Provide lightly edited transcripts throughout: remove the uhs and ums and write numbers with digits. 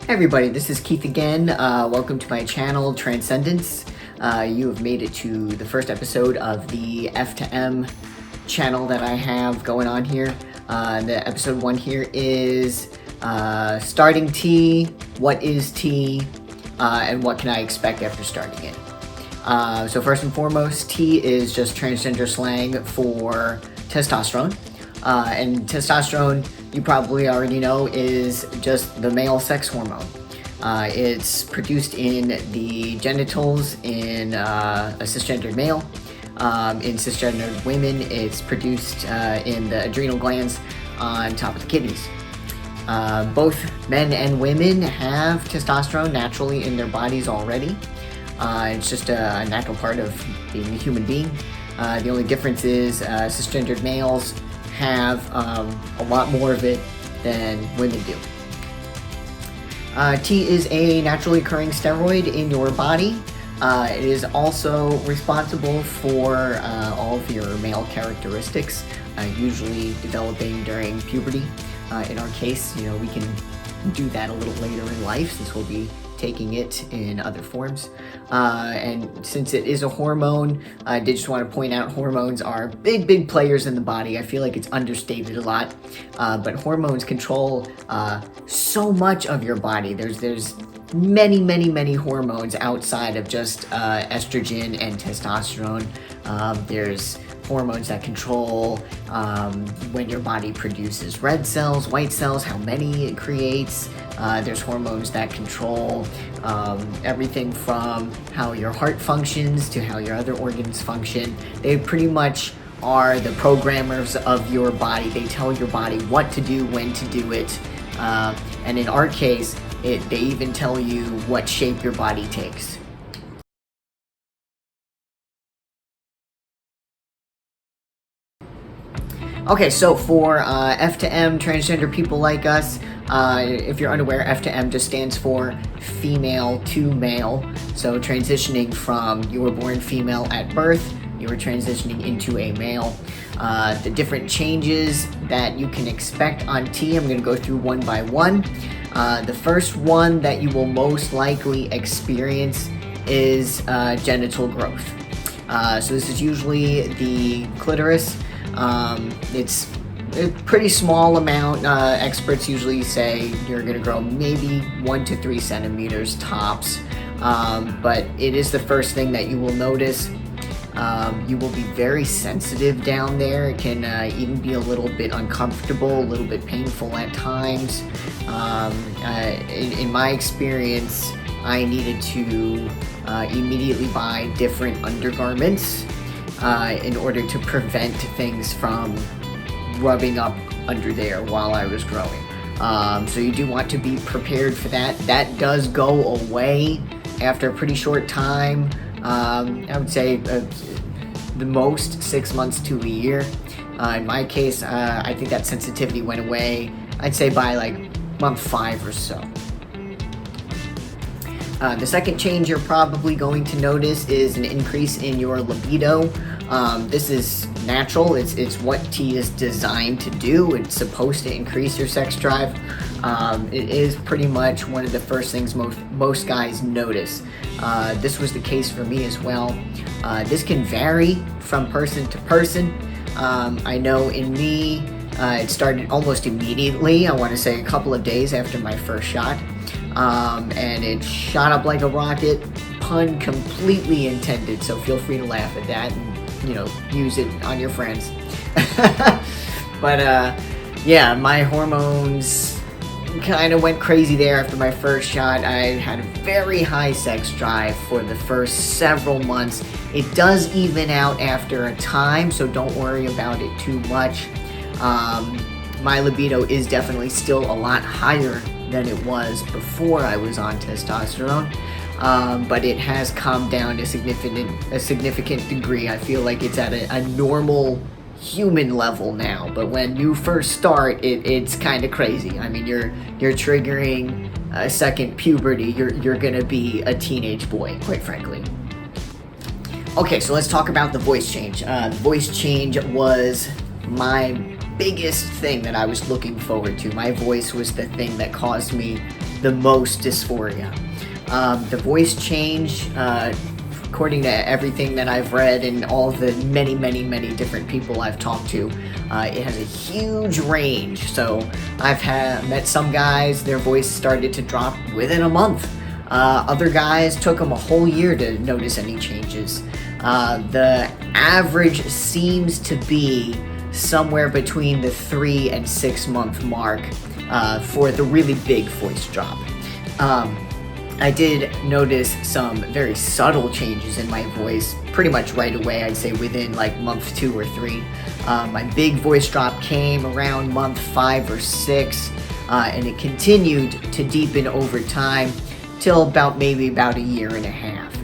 Hey everybody, this is Keith again. Welcome to my channel, Transcendence. You have made it to the first episode of the F to M channel that I have going on here. The episode 1 here is starting T, what is T, and what can I expect after starting it. So first and foremost, T is just transgender slang for testosterone. And testosterone, you probably already know, is just the male sex hormone. It's produced in the genitals in a cisgendered male. In cisgendered women, it's produced in the adrenal glands on top of the kidneys. Both men and women have testosterone naturally in their bodies already. It's just a natural part of being a human being. The only difference is cisgendered males have a lot more of it than women do. T is a naturally occurring steroid in your body. It is also responsible for all of your male characteristics, usually developing during puberty. In our case, we can do that a little later in life since we'll be taking it in other forms. And since it is a hormone, I did just want to point out hormones are big players in the body. I feel like it's understated a lot, but hormones control so much of your body. There's many hormones outside of just estrogen and testosterone. There's hormones that control when your body produces red cells, white cells, how many it creates. There's hormones that control everything from how your heart functions to how your other organs function. They pretty much are the programmers of your body. They tell your body what to do, when to do it. And in our case, they even tell you what shape your body takes. Okay, so for F to M, transgender people like us, if you're unaware, F to M just stands for female to male. So transitioning from you were born female at birth, you were transitioning into a male. The different changes that you can expect on T, I'm going to go through one by one. The first one that you will most likely experience is genital growth. So this is usually the clitoris. It's a pretty small amount. Experts usually say you're going to grow maybe 1 to 3 centimeters tops, but it is the first thing that you will notice. You will be very sensitive down there. It can even be a little bit uncomfortable, a little bit painful at times. In my experience, I needed to immediately buy different undergarments in order to prevent things from rubbing up under there while I was growing. So you do want to be prepared for that. That does go away after a pretty short time. I would say the most 6 months to a year. In my case, I think that sensitivity went away, I'd say by like month 5 or so. The second change you're probably going to notice is an increase in your libido. This is natural. It's what T is designed to do. It's supposed to increase your sex drive. It is pretty much one of the first things most guys notice. This was the case for me as well. This can vary from person to person. I know in me, it started almost immediately. I want to say a couple of days after my first shot. And it shot up like a rocket, pun completely intended, so feel free to laugh at that and, use it on your friends. But, yeah, my hormones kind of went crazy there after my first shot. I had a very high sex drive for the first several months. It does even out after a time, so don't worry about it too much. My libido is definitely still a lot higher than it was before I was on testosterone, but it has calmed down to a significant degree. I feel like it's at a normal human level now, but when you first start, it's kind of crazy. I mean, you're triggering a second puberty. You're gonna be a teenage boy, quite frankly. Okay, so let's talk about the voice change. The voice change was my biggest thing that I was looking forward to. My voice was the thing that caused me the most dysphoria. The voice change, according to everything that I've read and all the many different people I've talked to, it has a huge range. So I've met some guys, their voice started to drop within a month. Other guys took them a whole year to notice any changes. The average seems to be somewhere between the 3 and 6 month mark for the really big voice drop. I did notice some very subtle changes in my voice pretty much right away. I'd say within like month 2 or 3. My big voice drop came around month 5 or 6, and it continued to deepen over time till maybe about a year and a half.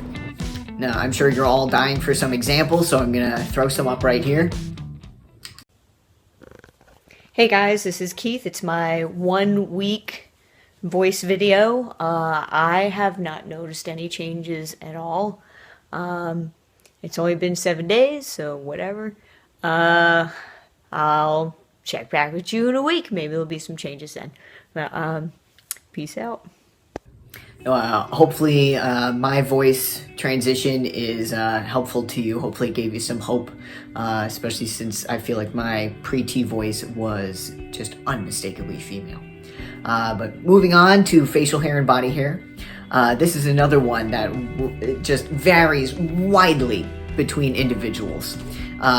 Now, I'm sure you're all dying for some examples, so I'm gonna throw some up right here. Hey guys, this is Keith. It's my 1 week voice video. I have not noticed any changes at all. It's only been 7 days, so whatever. I'll check back with you in a week. Maybe there'll be some changes then. But, peace out. Hopefully my voice transition is helpful to you. Hopefully it gave you some hope, especially since I feel like my pre-T voice was just unmistakably female. But moving on to facial hair and body hair. This is another one that just varies widely between individuals.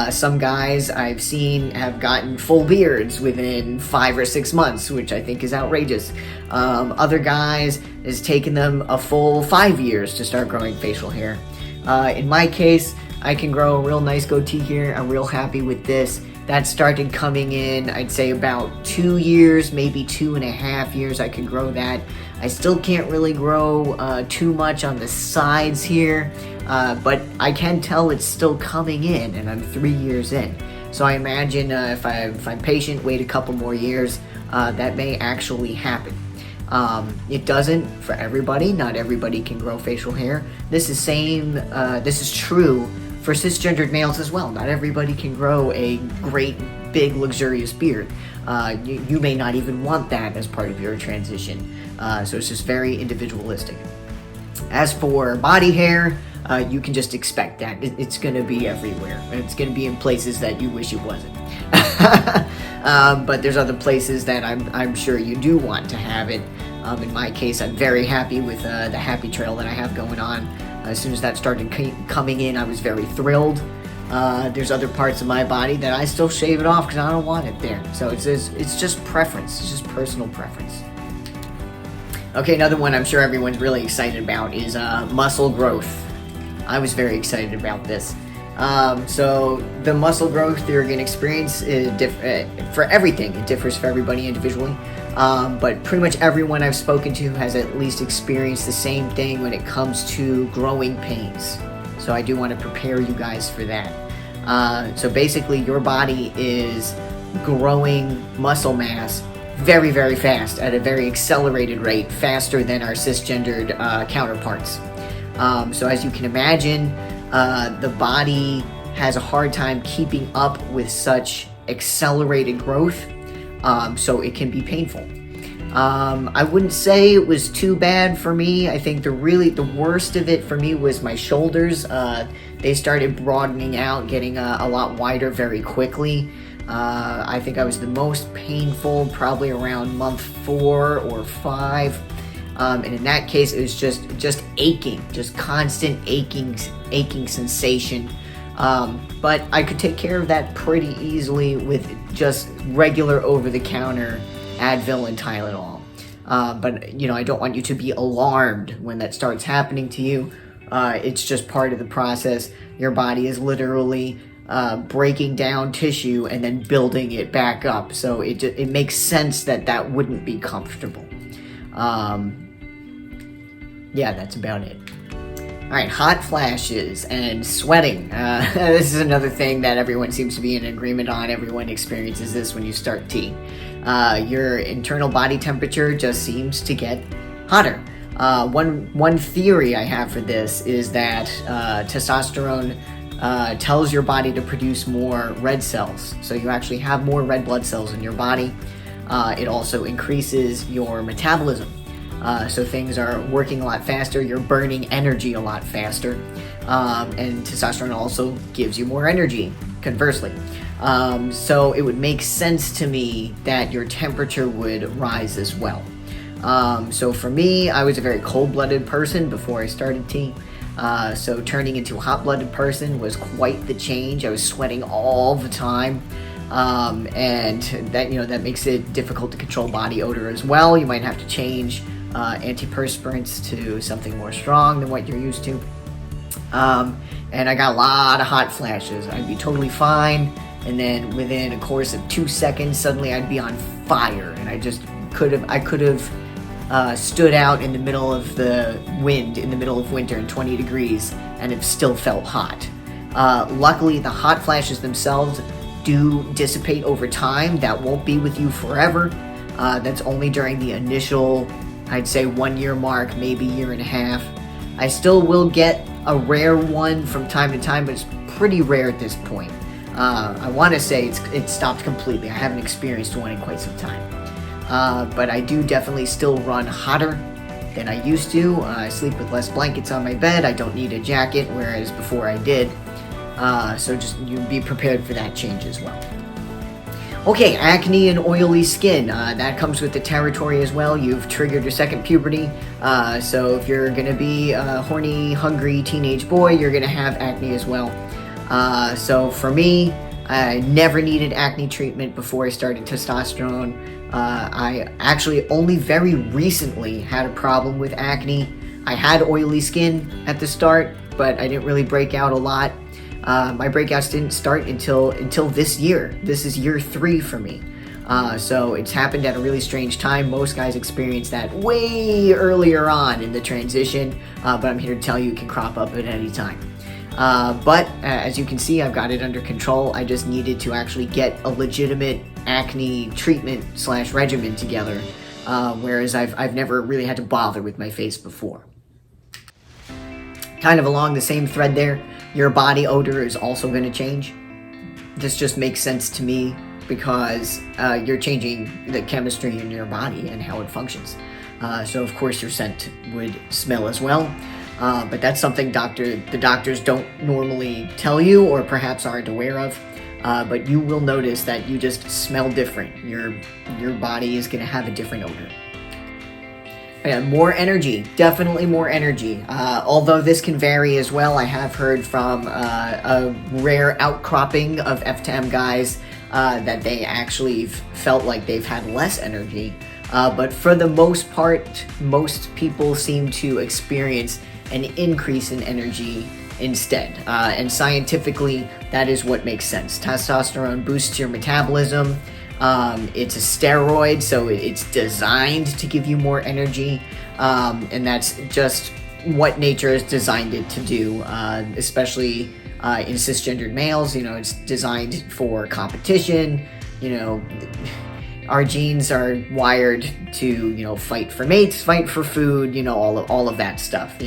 Some guys I've seen have gotten full beards within 5 or 6 months, which I think is outrageous. Other guys, it's taken them a full 5 years to start growing facial hair. In my case, I can grow a real nice goatee here. I'm real happy with this. That started coming in, I'd say about 2 years, maybe 2.5 years I could grow that. I still can't really grow too much on the sides here, but I can tell it's still coming in, and I'm 3 years in. So I imagine if I'm patient, wait a couple more years, that may actually happen. It doesn't for everybody. Not everybody can grow facial hair. This is true for cisgendered males as well. Not everybody can grow a great, big, luxurious beard. You may not even want that as part of your transition. So it's just very individualistic. As for body hair, you can just expect that. It's going to be everywhere. It's going to be in places that you wish it wasn't. But there's other places that I'm sure you do want to have it. In my case, I'm very happy with the happy trail that I have going on. As soon as that started coming in, I was very thrilled. There's other parts of my body that I still shave it off because I don't want it there. So it's just preference. It's just personal preference. Okay, another one I'm sure everyone's really excited about is muscle growth. I was very excited about this. So the muscle growth you're going to experience is for everything. It differs for everybody individually. But pretty much everyone I've spoken to has at least experienced the same thing when it comes to growing pains. So I do want to prepare you guys for that. So basically your body is growing muscle mass very, very fast at a very accelerated rate, faster than our cisgendered counterparts. So as you can imagine, the body has a hard time keeping up with such accelerated growth, so it can be painful. I wouldn't say it was too bad for me. I think the worst of it for me was my shoulders. They started broadening out, getting a lot wider very quickly. I think I was the most painful probably around month 4 or 5. And in that case, it was just aching, just constant aching sensation. But I could take care of that pretty easily with just regular over-the-counter Advil and Tylenol. But, I don't want you to be alarmed when that starts happening to you. It's just part of the process. Your body is literally breaking down tissue and then building it back up. So it makes sense that wouldn't be comfortable. Yeah, that's about it. Alright, hot flashes and sweating. This is another thing that everyone seems to be in agreement on. Everyone experiences this when you start T. Your internal body temperature just seems to get hotter. One theory I have for this is that testosterone tells your body to produce more red cells. So you actually have more red blood cells in your body. It also increases your metabolism. So things are working a lot faster, you're burning energy a lot faster, and testosterone also gives you more energy, conversely. So it would make sense to me that your temperature would rise as well. So for me, I was a very cold-blooded person before I started tea. So turning into a hot-blooded person was quite the change. I was sweating all the time. And that makes it difficult to control body odor as well. You might have to change antiperspirants to something more strong than what you're used to. And I got a lot of hot flashes. I'd be totally fine, and then within a course of 2 seconds, suddenly I'd be on fire, and I could have stood out in the middle of the wind in the middle of winter in 20 degrees and have still felt hot. Luckily, the hot flashes themselves do dissipate over time. That won't be with you forever. That's only during the initial, I'd say, 1 year mark, maybe year and a half. I still will get a rare one from time to time, but it's pretty rare at this point. I want to say it's stopped completely. I haven't experienced one in quite some time. But I do definitely still run hotter than I used to. I sleep with less blankets on my bed. I don't need a jacket, whereas before I did. So just you be prepared for that change as well. Okay, acne and oily skin. That comes with the territory as well. You've triggered your second puberty. So if you're going to be a horny, hungry teenage boy, you're going to have acne as well. So for me, I never needed acne treatment before I started testosterone. I actually only very recently had a problem with acne. I had oily skin at the start, but I didn't really break out a lot. My breakouts didn't start until this year. This is year 3 for me. So it's happened at a really strange time. Most guys experience that way earlier on in the transition, but I'm here to tell you it can crop up at any time. But as you can see, I've got it under control. I just needed to actually get a legitimate acne treatment / regimen together, whereas I've never really had to bother with my face before. Kind of along the same thread there, your body odor is also going to change. This just makes sense to me because you're changing the chemistry in your body and how it functions. So of course your scent would smell as well. But that's something the doctors don't normally tell you or perhaps aren't aware of. But you will notice that you just smell different. Your body is going to have a different odor. And more energy, definitely more energy. Although this can vary as well. I have heard from a rare outcropping of FTM guys that they actually felt like they've had less energy. But for the most part, most people seem to experience an increase in energy instead. And scientifically, that is what makes sense. Testosterone boosts your metabolism. It's a steroid, so it's designed to give you more energy, and that's just what nature has designed it to do, especially in cisgendered males. It's designed for competition. Our genes are wired to, fight for mates, fight for food, all of that stuff.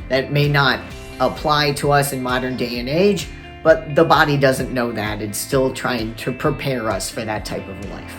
That may not apply to us in modern day and age, but the body doesn't know that. It's still trying to prepare us for that type of life.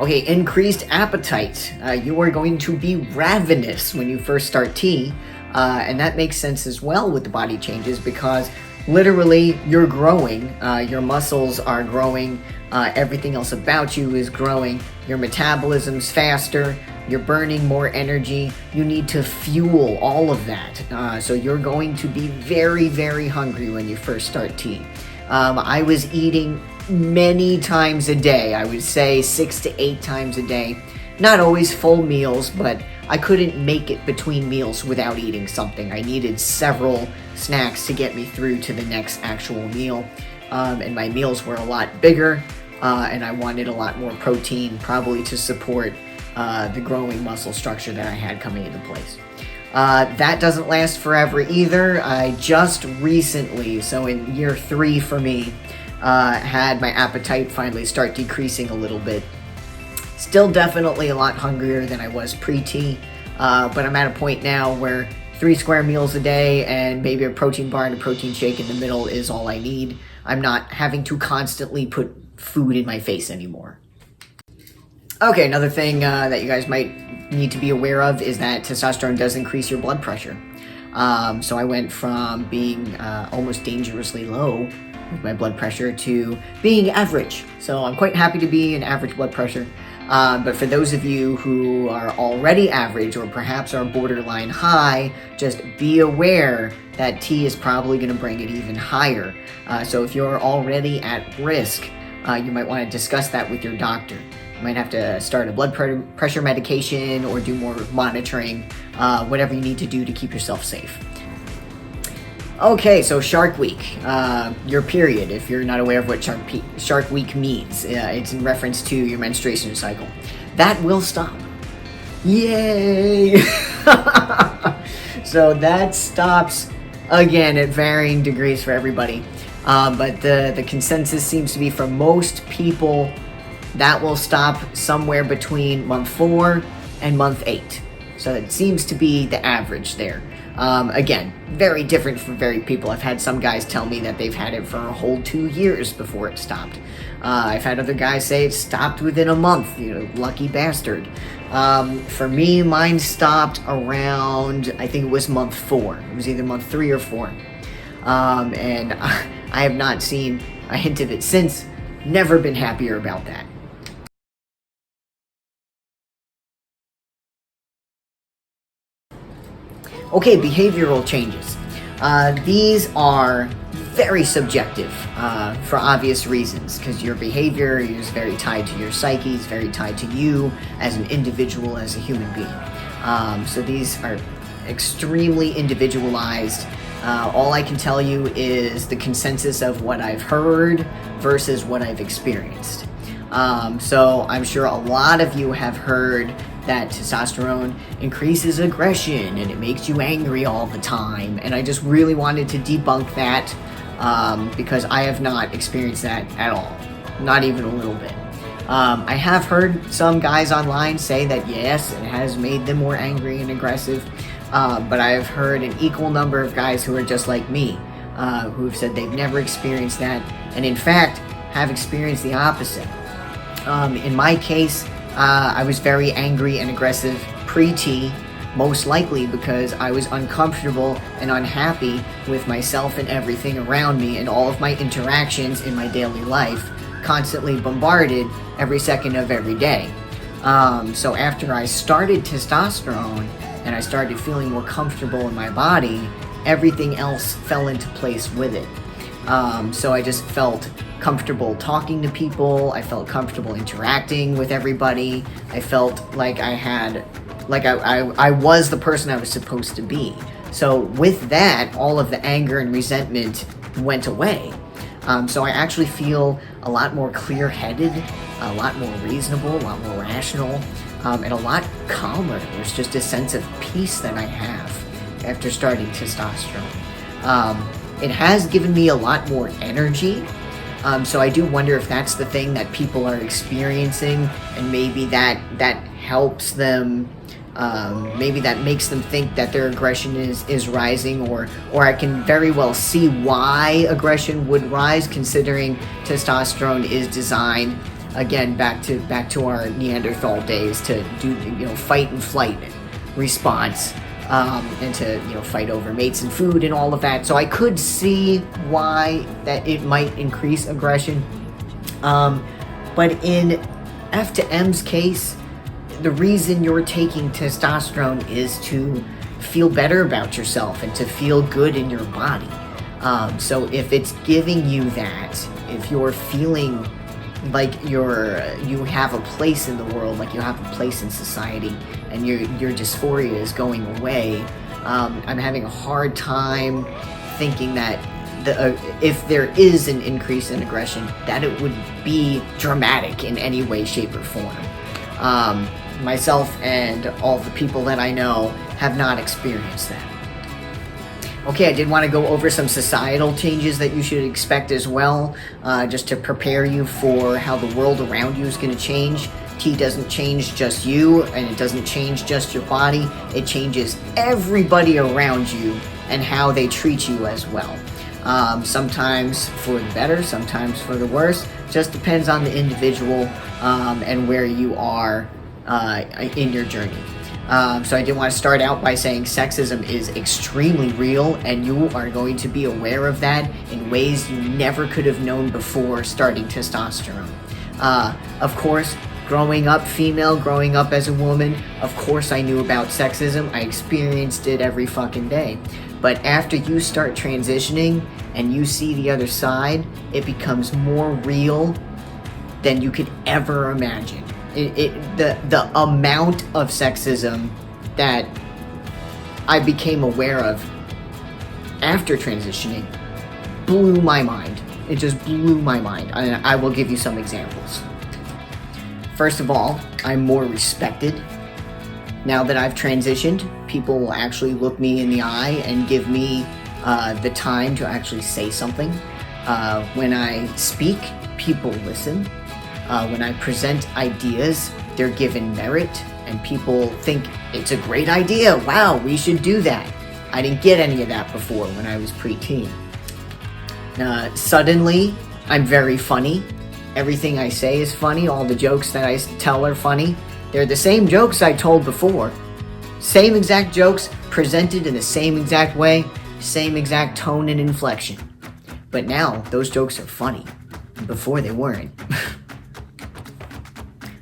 Okay, increased appetite. You are going to be ravenous when you first start tea, and that makes sense as well with the body changes because literally you're growing, your muscles are growing, everything else about you is growing, your metabolism's faster, you're burning more energy, you need to fuel all of that. So you're going to be very, very hungry when you first start tea. I was eating many times a day, I would say 6 to 8 times a day. Not always full meals, but I couldn't make it between meals without eating something. I needed several snacks to get me through to the next actual meal. And my meals were a lot bigger, and I wanted a lot more protein, probably to support the growing muscle structure that I had coming into place. That doesn't last forever either. I just recently, so in year 3 for me, had my appetite finally start decreasing a little bit. Still definitely a lot hungrier than I was pre-tea, but I'm at a point now where 3 square meals a day and maybe a protein bar and a protein shake in the middle is all I need. I'm not having to constantly put food in my face anymore. Okay, another thing that you guys might need to be aware of is that testosterone does increase your blood pressure. So I went from being almost dangerously low with my blood pressure to being average. So I'm quite happy to be an average blood pressure. But for those of you who are already average or perhaps are borderline high, just be aware that tea is probably going to bring it even higher. So if you're already at risk, you might want to discuss that with your doctor. You might have to start a blood pressure medication or do more monitoring, whatever you need to do to keep yourself safe. Okay, so Shark Week, your period, if you're not aware of what Shark Week means, it's in reference to your menstruation cycle. That will stop. Yay! So that stops, again, at varying degrees for everybody. But the consensus seems to be for most people, that will stop somewhere between month 4 and month 8. So it seems to be the average there. Again, very different for varied people. I've had some guys tell me that they've had it for a whole 2 years before it stopped. I've had other guys say it stopped within a month, lucky bastard. For me, mine stopped around, I think it was month 4. It was either month 3 or 4. And I have not seen a hint of it since. Never been happier about that. Okay, behavioral changes. These are very subjective for obvious reasons, because your behavior is very tied to your psyche, is very tied to you as an individual, as a human being. So these are extremely individualized. All I can tell you is the consensus of what I've heard versus what I've experienced. So I'm sure a lot of you have heard that testosterone increases aggression and it makes you angry all the time. And I just really wanted to debunk that because I have not experienced that at all. Not even a little bit. I have heard some guys online say that yes, it has made them more angry and aggressive. But I have heard an equal number of guys who are just like me, who have said they've never experienced that, and in fact, have experienced the opposite. In my case, I was very angry and aggressive pre-T, most likely because I was uncomfortable and unhappy with myself and everything around me and all of my interactions in my daily life, constantly bombarded every second of every day. So after I started testosterone and I started feeling more comfortable in my body, everything else fell into place with it. So I just felt comfortable talking to people, I felt comfortable interacting with everybody, I felt like I was the person I was supposed to be. So with that, all of the anger and resentment went away. So I actually feel a lot more clear-headed, a lot more reasonable, a lot more rational, and a lot calmer. There's just a sense of peace that I have after starting testosterone. It has given me a lot more energy. So I do wonder if that's the thing that people are experiencing, and maybe that helps them, maybe that makes them think that their aggression is rising, or I can very well see why aggression would rise, considering testosterone is designed, again, back to our Neanderthal days, to do fight and flight response. And to fight over mates and food and all of that. So I could see why that it might increase aggression. But in F to M's case, the reason you're taking testosterone is to feel better about yourself and to feel good in your body. So if it's giving you that, if you're feeling like you have a place in the world, like you have a place in society, and your dysphoria is going away, I'm having a hard time thinking that if there is an increase in aggression, that it would be dramatic in any way, shape, or form. Myself and all the people that I know have not experienced that. Okay, I did want to go over some societal changes that you should expect as well, just to prepare you for how the world around you is going to change. Tea doesn't change just you, and it doesn't change just your body. It changes everybody around you and how they treat you as well. Sometimes for the better, sometimes for the worse. Just depends on the individual and where you are in your journey. So I did want to start out by saying sexism is extremely real, and you are going to be aware of that in ways you never could have known before starting testosterone. Of course, growing up female, growing up as a woman, of course I knew about sexism. I experienced it every fucking day. But after you start transitioning and you see the other side, it becomes more real than you could ever imagine. The amount of sexism that I became aware of after transitioning blew my mind. It just blew my mind. And I will give you some examples. First of all, I'm more respected. Now that I've transitioned, people will actually look me in the eye and give me the time to actually say something. When I speak, people listen. When I present ideas, they're given merit, and people think it's a great idea. Wow, we should do that. I didn't get any of that before when I was preteen. Suddenly, I'm very funny. Everything I say is funny. All the jokes that I tell are funny. They're the same jokes I told before. Same exact jokes, presented in the same exact way, same exact tone and inflection. But now, those jokes are funny. Before they weren't.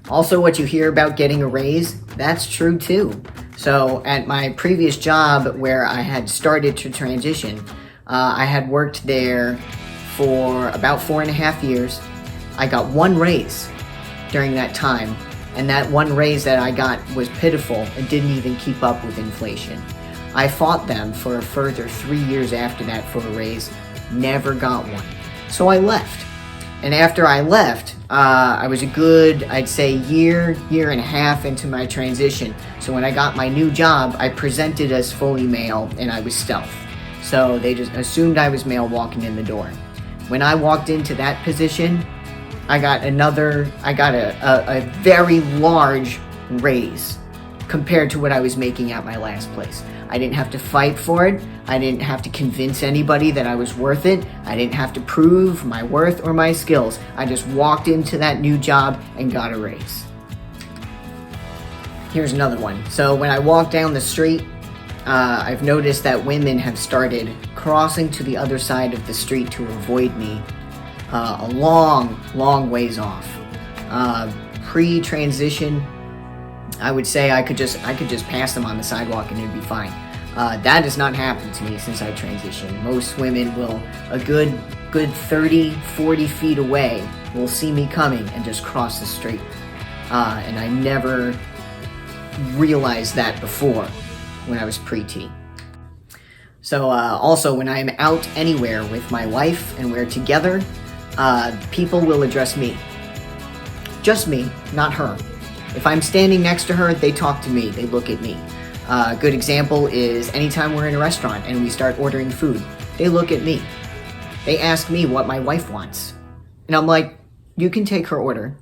Also, what you hear about getting a raise, that's true too. So at my previous job where I had started to transition, I had worked there for about 4.5 years. I got one raise during that time, and that one raise that I got was pitiful and didn't even keep up with inflation. I fought them for a further 3 years after that for a raise, never got one. So I left. And after I left, I was a good, I'd say, year and a half into my transition. So when I got my new job, I presented as fully male and I was stealth. So they just assumed I was male walking in the door. When I walked into that position, I got a very large raise compared to what I was making at my last place. I didn't have to fight for it. I didn't have to convince anybody that I was worth it. I didn't have to prove my worth or my skills. I just walked into that new job and got a raise. Here's another one. So when I walk down the street, I've noticed that women have started crossing to the other side of the street to avoid me a long ways off. Pre-transition, I would say I could just pass them on the sidewalk and it'd be fine. That has not happened to me since I transitioned. Most women will, a good 30, 40 feet away, will see me coming and just cross the street. And I never realized that before when I was pre-T. So also when I'm out anywhere with my wife and we're together, people will address me. Just me, not her. If I'm standing next to her, they talk to me, they look at me. A good example is anytime we're in a restaurant and we start ordering food, they look at me. They ask me what my wife wants. And I'm like, you can take her order.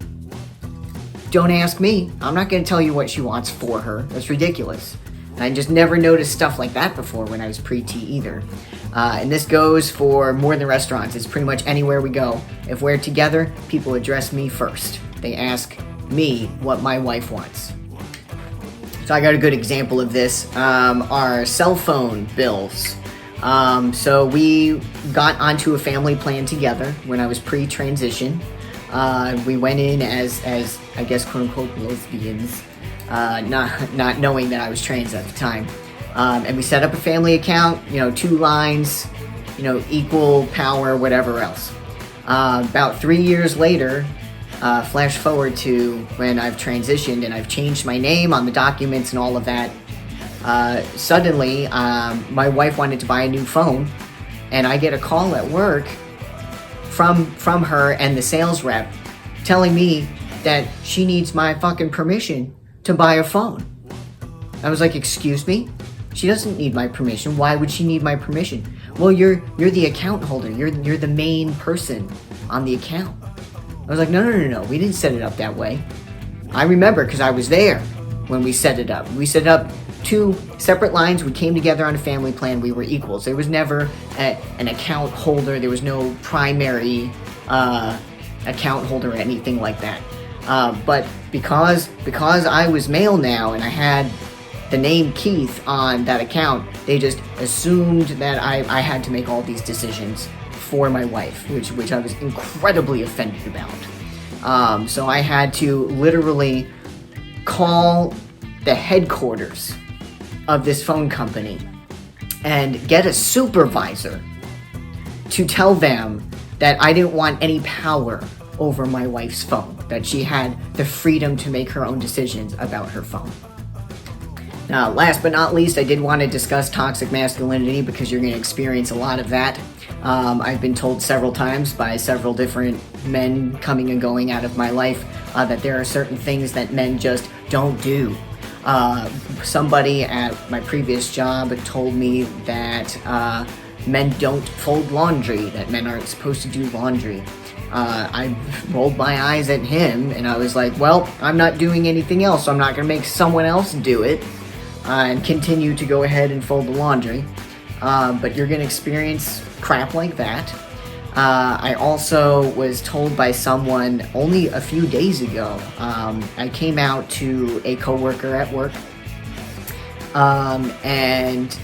Don't ask me. I'm not going to tell you what she wants for her. That's ridiculous. And I just never noticed stuff like that before when I was pre-T either. And this goes for more than restaurants. It's pretty much anywhere we go. If we're together, people address me first. They ask me what my wife wants. So I got a good example of this. Our cell phone bills. So we got onto a family plan together when I was pre-transition. We went in as I guess quote unquote lesbians, not knowing that I was trans at the time. And we set up a family account, 2 lines, equal power, whatever else. About 3 years later, flash forward to when I've transitioned and I've changed my name on the documents and all of that. Suddenly, my wife wanted to buy a new phone, and I get a call at work from her and the sales rep telling me that she needs my fucking permission to buy a phone. I was like, excuse me? She doesn't need my permission. Why would she need my permission? Well, you're the account holder. You're the main person on the account. I was like, no. We didn't set it up that way. I remember because I was there when we set it up. We set up 2 separate lines. We came together on a family plan. We were equals. There was never an account holder. There was no primary account holder or anything like that. But because I was male now and I had the name Keith on that account, they just assumed that I had to make all these decisions for my wife, which I was incredibly offended about. So I had to literally call the headquarters of this phone company and get a supervisor to tell them that I didn't want any power over my wife's phone, that she had the freedom to make her own decisions about her phone. Now, last but not least, I did want to discuss toxic masculinity because you're going to experience a lot of that. I've been told several times by several different men coming and going out of my life that there are certain things that men just don't do. Somebody at my previous job told me that men don't fold laundry, that men aren't supposed to do laundry. I rolled my eyes at him and I was like, well, I'm not doing anything else, so I'm not going to make someone else do it and continue to go ahead and fold the laundry. But you're going to experience crap like that. I also was told by someone only a few days ago, I came out to a coworker at work, and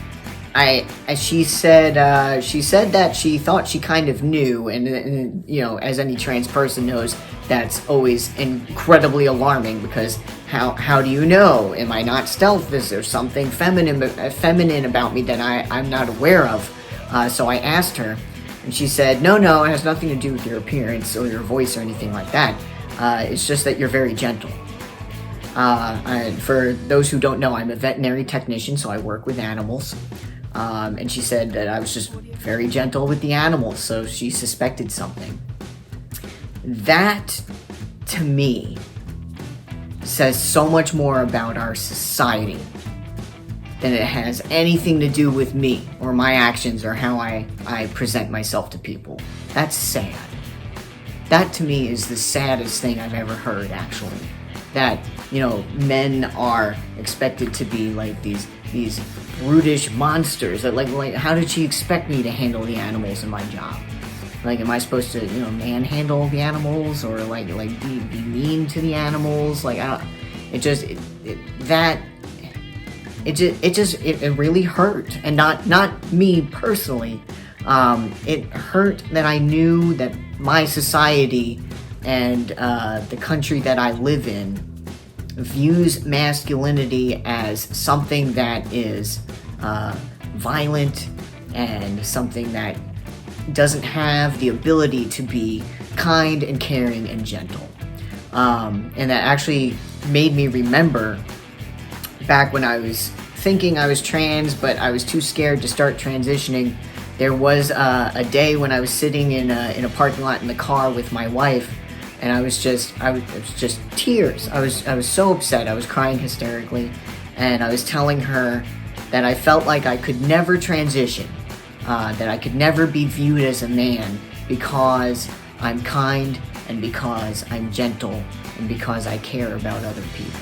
she said that she thought she kind of knew, and you know, as any trans person knows, that's always incredibly alarming because how do you know? Am I not stealth? Is there something feminine about me that I'm not aware of? So I asked her, and she said, no, it has nothing to do with your appearance or your voice or anything like that. It's just that you're very gentle. And for those who don't know, I'm a veterinary technician, so I work with animals. And she said that I was just very gentle with the animals, so she suspected something. That, to me, says so much more about our society than it has anything to do with me or my actions or how I present myself to people. That's sad. That, to me, is the saddest thing I've ever heard, actually. That, you know, men are expected to be like these brutish monsters. That like how did she expect me to handle the animals in my job? Like, am I supposed to, you know, manhandle the animals or like be mean to the animals? Like, I don't. It really hurt, and not me personally. It hurt that I knew that my society and the country that I live in views masculinity as something that is violent and something that doesn't have the ability to be kind and caring and gentle. And that actually made me remember back when I was thinking I was trans, but I was too scared to start transitioning. There was a day when I was sitting in a parking lot in the car with my wife, and it was just tears. I was so upset. I was crying hysterically, and I was telling her that I felt like I could never transition, that I could never be viewed as a man because I'm kind and because I'm gentle and because I care about other people.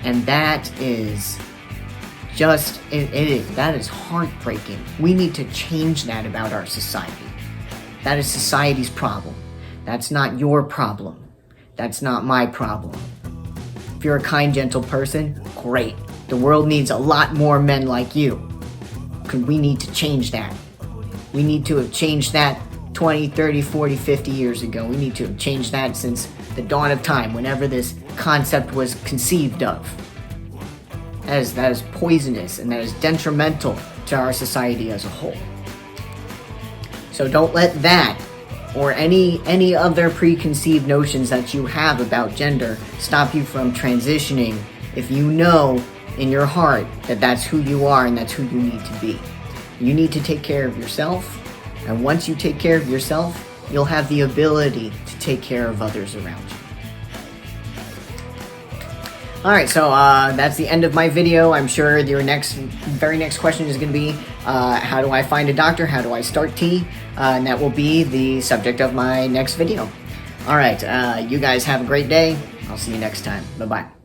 And that is just, that is heartbreaking. We need to change that about our society. That is society's problem. That's not your problem. That's not my problem. If you're a kind, gentle person, great. The world needs a lot more men like you. We need to change that. We need to have changed that 20, 30, 40, 50 years ago. We need to have changed that since the dawn of time, whenever this concept was conceived of. That is poisonous and that is detrimental to our society as a whole. So don't let that or any other preconceived notions that you have about gender stop you from transitioning if you know in your heart that that's who you are and that's who you need to be. You need to take care of yourself, and once you take care of yourself, you'll have the ability to take care of others around you. Alright, so that's the end of my video. I'm sure your very next question is going to be, how do I find a doctor? How do I start T? And that will be the subject of my next video. Alright, you guys have a great day. I'll see you next time. Bye-bye.